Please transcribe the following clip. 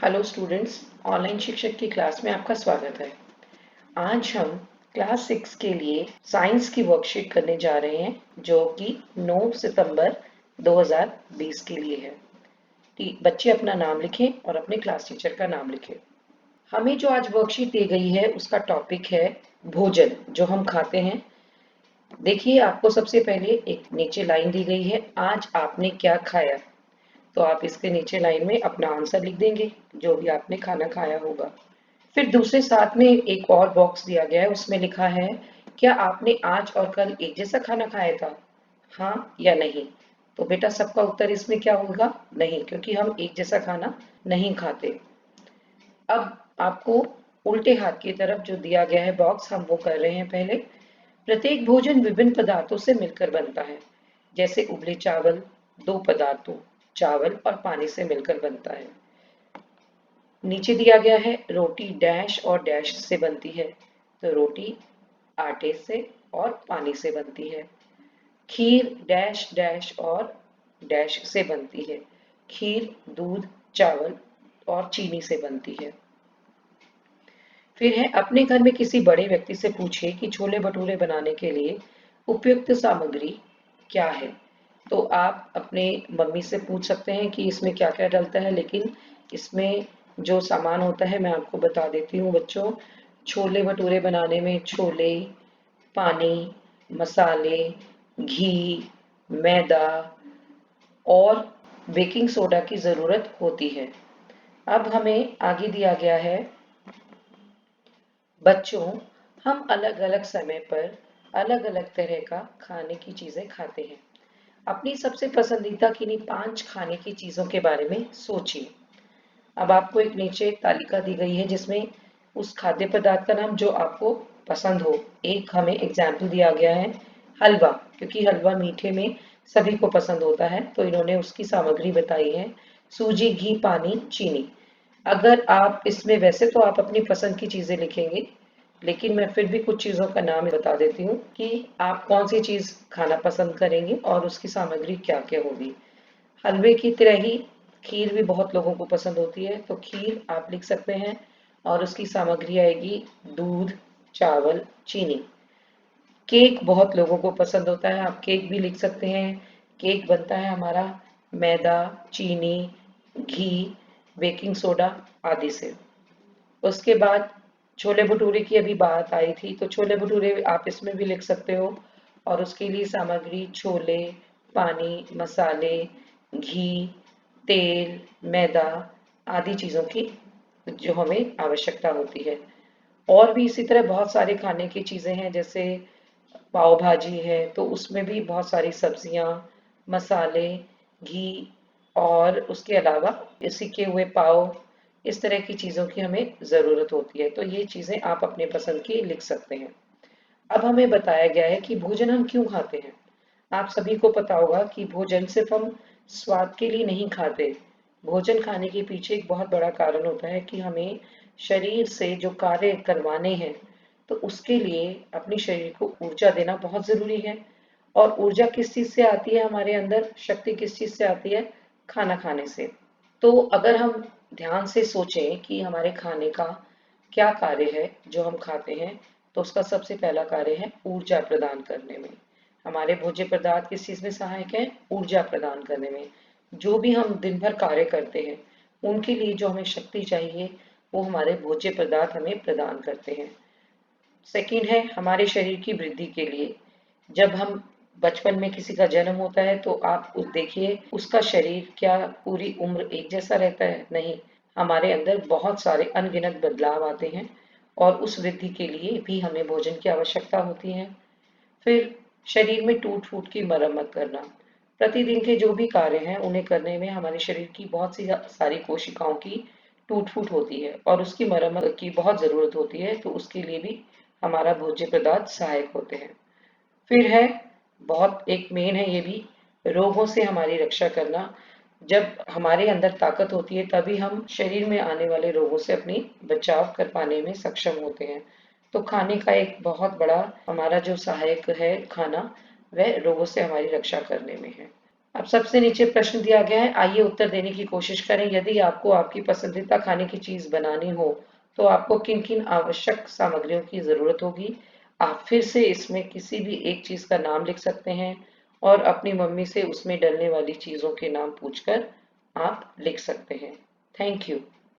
Hello students, online शिक्षक की class में आपका स्वागत है। आज हम क्लास 6 के लिए साइंस की वर्कशीट करने जा रहे हैं जो कि 9 सितंबर 2020 के लिए है। बच्चे अपना नाम लिखें और अपने क्लास टीचर का नाम लिखें। हमें जो आज वर्कशीट दी गई है उसका टॉपिक है भोजन जो हम खाते हैं। देखिए, आपको सबसे पहले एक नीचे लाइन दी गई है, आज आपने क्या खाया। तो आप इसके नीचे लाइन में अपना आंसर लिख देंगे जो भी आपने खाना खाया होगा। फिर दूसरे साथ में एक और बॉक्स दिया गया है, उसमें लिखा है क्या आपने आज और कल एक जैसा खाना खाया था, हाँ या नहीं। तो बेटा सबका उत्तर इसमें क्या होगा, नहीं, क्योंकि हम एक जैसा खाना नहीं खाते। अब आपको उल्टे हाथ की तरफ जो दिया गया है बॉक्स, हम वो कर रहे हैं। पहले, प्रत्येक भोजन विभिन्न पदार्थों से मिलकर बनता है, जैसे उबले चावल दो पदार्थों चावल और पानी से मिलकर बनता है। नीचे दिया गया है रोटी डैश और डैश से बनती है, तो रोटी आटे से और पानी से बनती है। खीर डैश डैश और डैश से बनती है, खीर दूध चावल और चीनी से बनती है। फिर है अपने घर में किसी बड़े व्यक्ति से पूछिए कि छोले भटूरे बनाने के लिए उपयुक्त सामग्री क्या है। तो आप अपने मम्मी से पूछ सकते हैं कि इसमें क्या क्या डलता है, लेकिन इसमें जो सामान होता है मैं आपको बता देती हूँ बच्चों। छोले भटूरे बनाने में छोले, पानी, मसाले, घी, मैदा और बेकिंग सोडा की ज़रूरत होती है। अब हमें आगे दिया गया है, बच्चों हम अलग अलग समय पर अलग अलग तरह का खाने की चीज़ें खाते हैं। अपनी सबसे पसंदीदा किन्हीं 5 खाने की चीज़ों के बारे में सोचिए। अब आपको एक नीचे एक तालिका दी गई है जिसमें उस खाद्य पदार्थ का नाम जो आपको पसंद हो। एक हमें एग्जाम्पल दिया गया है हलवा, क्योंकि हलवा मीठे में सभी को पसंद होता है, तो इन्होंने उसकी सामग्री बताई है सूजी घी पानी चीनी। अगर आप इसमें, वैसे तो आप अपनी पसंद की चीज़ें लिखेंगे, लेकिन मैं फिर भी कुछ चीज़ों का नाम बता देती हूँ कि आप कौन सी चीज़ खाना पसंद करेंगे और उसकी सामग्री क्या क्या होगी। हलवे की तरह ही खीर भी बहुत लोगों को पसंद होती है, तो खीर आप लिख सकते हैं और उसकी सामग्री आएगी दूध चावल चीनी। केक बहुत लोगों को पसंद होता है, आप केक भी लिख सकते हैं। केक बनता है हमारा मैदा चीनी घी बेकिंग सोडा आदि से। उसके बाद छोले भटूरे की अभी बात आई थी, तो छोले भटूरे आप इसमें भी लिख सकते हो और उसके लिए सामग्री छोले पानी मसाले घी तेल मैदा आदि चीज़ों की जो हमें आवश्यकता होती है। और भी इसी तरह बहुत सारे खाने की चीज़ें हैं, जैसे पाव भाजी है तो उसमें भी बहुत सारी सब्जियां मसाले घी और उसके अलावा सिके हुए पाव, इस तरह की चीज़ों की हमें ज़रूरत होती है। तो ये चीज़ें आप अपने पसंद की लिख सकते हैं। अब हमें बताया गया है कि भोजन हम क्यों खाते हैं। आप सभी को पता होगा कि भोजन सिर्फ हम स्वाद के लिए नहीं खाते। भोजन खाने के पीछे एक बहुत बड़ा कारण होता है कि हमें शरीर से जो कार्य करवाने हैं, तो उसके लिए अपने शरीर को ऊर्जा देना बहुत ज़रूरी है। और ऊर्जा किस चीज़ से आती है, हमारे अंदर शक्ति किस चीज़ से आती है, खाना खाने से। तो अगर हम ध्यान से सोचें कि हमारे खाने का क्या कार्य है जो हम खाते हैं, तो उसका सबसे पहला कार्य है ऊर्जा प्रदान करने में। हमारे भोज्य पदार्थ किस चीज़ में सहायक है, ऊर्जा प्रदान करने में। जो भी हम दिन भर कार्य करते हैं उनके लिए जो हमें शक्ति चाहिए वो हमारे भोज्य पदार्थ हमें प्रदान करते हैं। सेकंड है हमारे शरीर की वृद्धि के लिए। जब हम बचपन में किसी का जन्म होता है तो आप उस देखिए उसका शरीर क्या पूरी उम्र एक जैसा रहता है, नहीं, हमारे अंदर बहुत सारे अनगिनत बदलाव आते हैं और उस वृद्धि के लिए भी हमें भोजन की आवश्यकता होती है। फिर शरीर में टूट फूट की मरम्मत करना। प्रतिदिन के जो भी कार्य हैं उन्हें करने में हमारे शरीर की बहुत सी सारी कोशिकाओं की टूट फूट होती है और उसकी मरम्मत की बहुत ज़रूरत होती है, तो उसके लिए भी हमारा भोज्य पदार्थ सहायक होते हैं। फिर है बहुत एक मेन है ये भी, रोगों से हमारी रक्षा करना। जब हमारे अंदर ताकत होती है तभी हम शरीर में आने वाले रोगों से अपनी बचाव कर पाने में सक्षम होते हैं। तो खाने का एक बहुत बड़ा हमारा जो सहायक है खाना, वह रोगों से हमारी रक्षा करने में है। अब सबसे नीचे प्रश्न दिया गया है, आइए उत्तर देने की कोशिश करें। यदि आपको आपकी पसंदीदा खाने की चीज बनानी हो तो आपको किन किन आवश्यक सामग्रियों की जरूरत होगी। आप फिर से इसमें किसी भी एक चीज का नाम लिख सकते हैं और अपनी मम्मी से उसमें डलने वाली चीजों के नाम पूछकर आप लिख सकते हैं। Thank you.